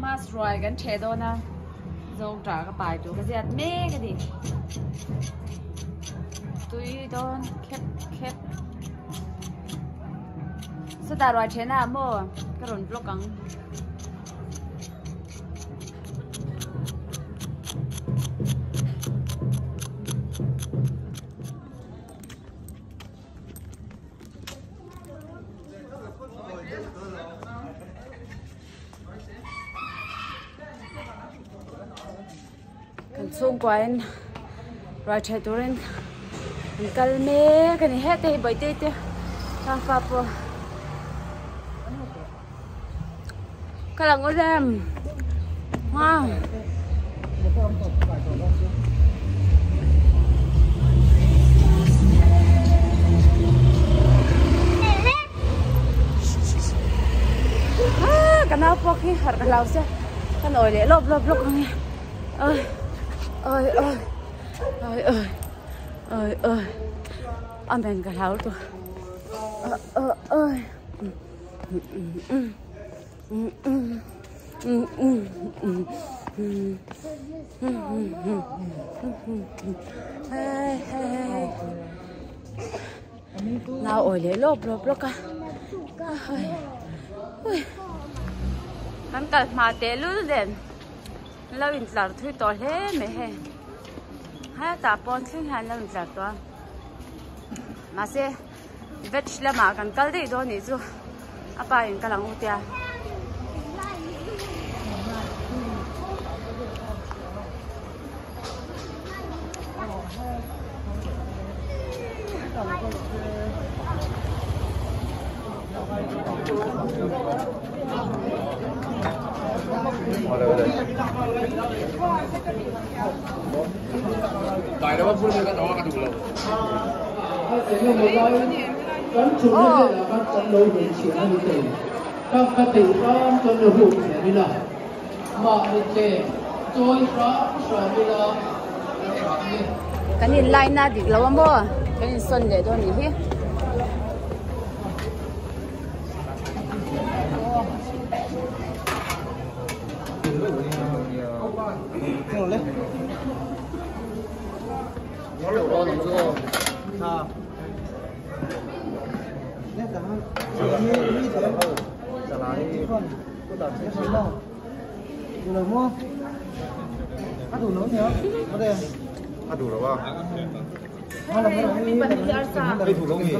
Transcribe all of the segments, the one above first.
mà rồi cái chế độ na dâu trả cái bài chỗ cái gì mê cái gì tụi đó khép sao ta rồi chế na mua cái rốn vlog căng chhungkuain rồi chạy turin kal me cái này hết thì bởi tê thang pha po cái là ngồi xem wow cái nào po khi hạt cái lau xe cái nồi để lốp không ơi ơi ơi ơi ơi ơi ơi anh bên cái áo tôi ơi nào ôi lấy lốp cả hắn cả mà té luôn đèn lâu in lạt thui to thế mẹ he hai ta pon sinh han lâu in lạt to mà se vết là mà cần cái gì đó nè chú apa in cái lăng utia Tại đó phun cái đó cả đủ lâu. Cắn chúng nó là bắt cắn lâu đến chuyện như thế. Các tỷ con cho nó hụt thế đi nào. Mà đi chơi, tôi có sợ đi nào. cái này line na đi lâu mua cái này xuân để thôi nhỉ Nó lẩu đó làm sao? Ha. Nét là như thế nào? Trả lại cô tập sẽ xíu nào? Đủ rồi mua? Ăn đủ nấu nhớ? Có đây. Ăn đủ rồi ba. Hay là cái thủ đông gì?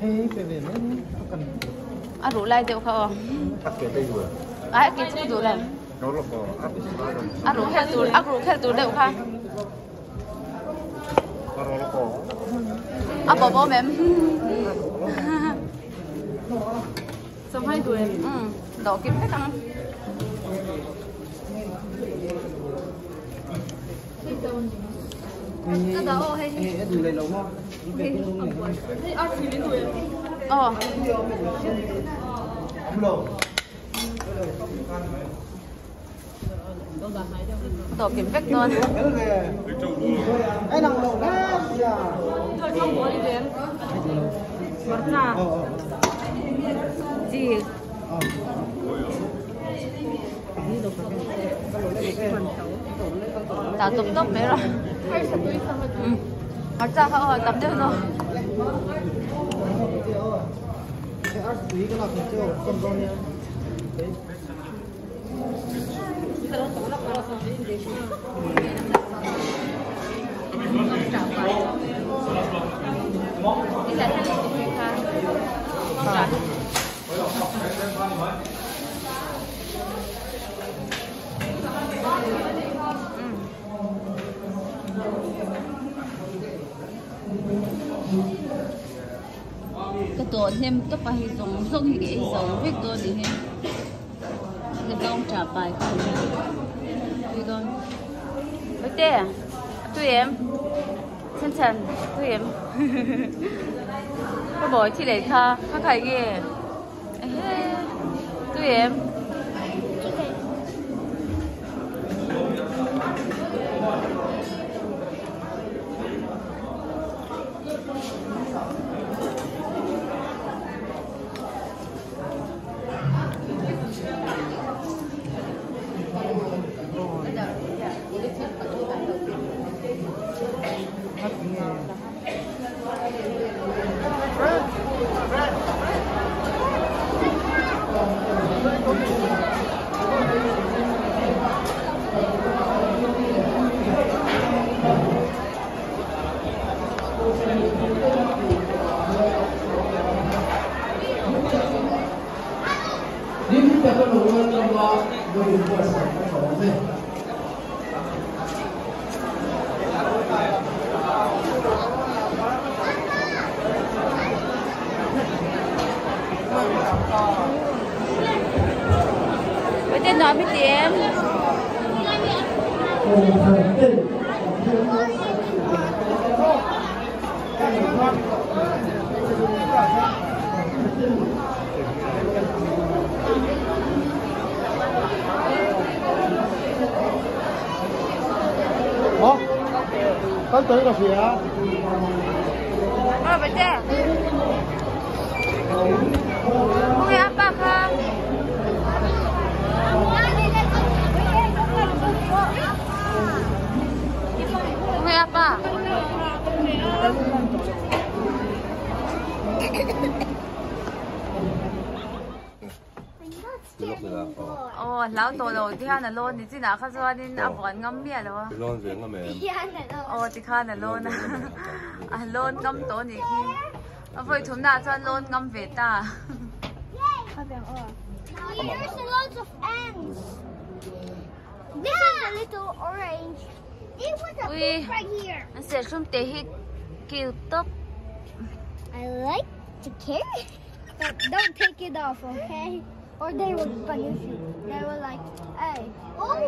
Hey, về về nữa cần. ăn đủ lại đều không Ăn cái đây rồi. ai cái chút đủ lại Nó là có ăn đủ hết đủ đều không nó là có. bỏ mềm xong hai đuôi đổ kiếm hết ăn cái đó hay đủ lấy lâu không? đổ kiếm vết luôn Cái năng lộ đó thôi không có đi đến bắt ra gì đã tụt tốc mấy rồi bắt ra họ tập được rồi cái tổ thêm tất cả hệ thống giống như cái dòng viết tôi thì thêm cái đông trả bài không đi con với tê tụi em chân tụi em có bỏ chỉ để tha các cái gì tụi em แต่ก็รู้ว่าเราโดยบริษัทของเนี่ยไปเต้นน้อยไม่เต้นcon tới cà phê á? Bây giờ không nghe apa không? Không nghe apa? Lão tổ đầu thì hắn là lôn thì chỉ nào khác cho nên áp vẫn ngâm bia rồi. Lôn gì ngâm mềm. Thì khác là lôn lôn ngâm tổ thì khi vậy chúng ta cho lôn ngâm về ta. Here's lots of ants. This is a little orange. It was a book right here. Anh sẽ xuống tế hít kêu tóc. I like to carry, but don't take it off, okay? Or they will punish you. They will like, hey, oh,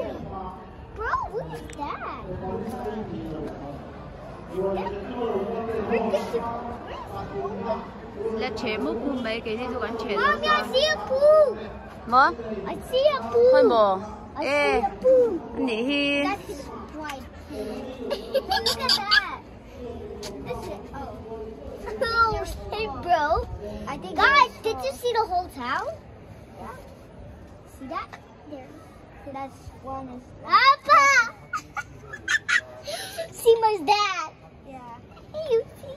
bro, what is that? Là chế mức cùng mấy cái gì tôi gắn chế Mommy, I see a poo. Mà? I see a poo. Thôi bò. I see a poo. Nỉ hi. That's right. Look at that. This is, oh, hey, bro. I think guys, did you see the whole town? Yeah. See that? There. See that's one is Papa. See my dad. Yeah. Hey, you see?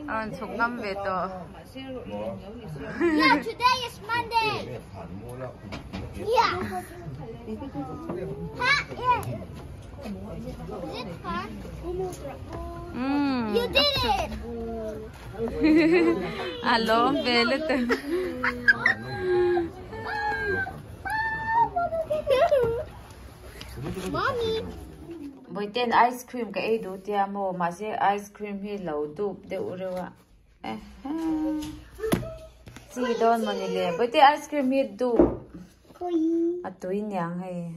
Anh chụp ngâm về tổ. Yeah, today is Monday. Yeah. Yeah. Is it fun? You did it. Alo, về lên từ. Mommy. Bởi tên ice cream cái ấy đủ tia mô mà sẽ ice cream hi lâu đục để uru ạ. Chị đón mà nè, bởi tên ice cream hi đục. À túi nhàng hay.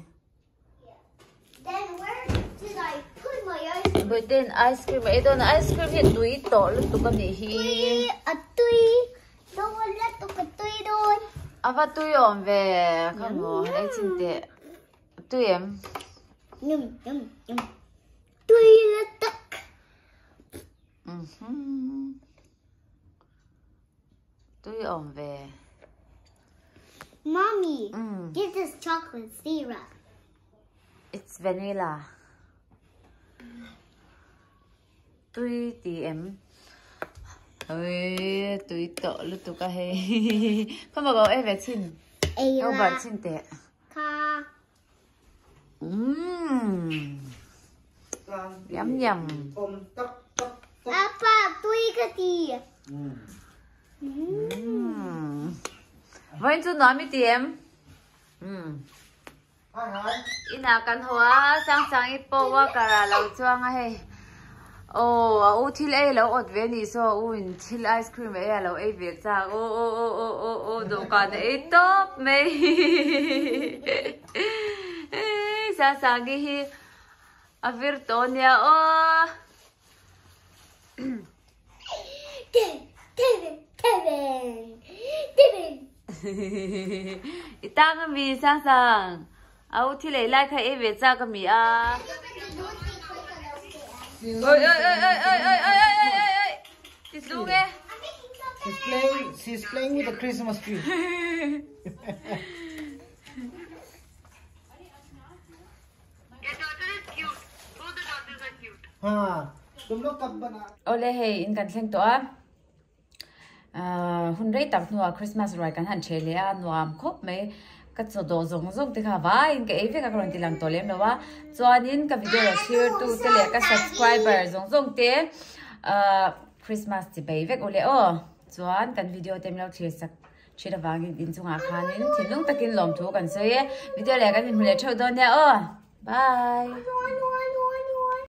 Then where did I put my ice cream? Bởi tên ice cream ấy đón ice cream hi túi tổ lúc tụi con hi. Tui. Đâu có let tụi cái tui đôi. À và tui ổn về không ngờ anh xin tệ. Tui em. Yum. Tui là tắc. Tui ổn về. Mommy, get this chocolate syrup. It's vanilla. Tui thì em. Ôi, tui tổ lúc tụi ca hay. Không bao em về xin. Không bạn xin tệ. Ka. Yum. Papa, tui cái gì? Vậy chú nói mấy tiếng. Ina kan hoa sang ít po wa kara lau chuang hay. U thil ai lo ot ve ni so in thil ice cream ai lo ai ve cha do kan ai top me. Sang gi hi a virtonia o. Kevin. Itang mi sang. Au thil ai lai khai ai ve cha ka mi a. Ôi. It's Luke. She's playing with the Christmas tree. Ole hey in kan thleng to a hun rei tak nuwa Christmas roi kan han chele a nuam khop me ka cho do zong te kha wa in ka eve ka kron ti lang to lem lo wa chuan in ka video share tu te le ka subscriber zong te Christmas chỉ bay vek ole o chuan kan video tem lo thia sak thira wangin in chunga khanin thinlung takin lom thu kan sei video le kan in hule tho don ya o bye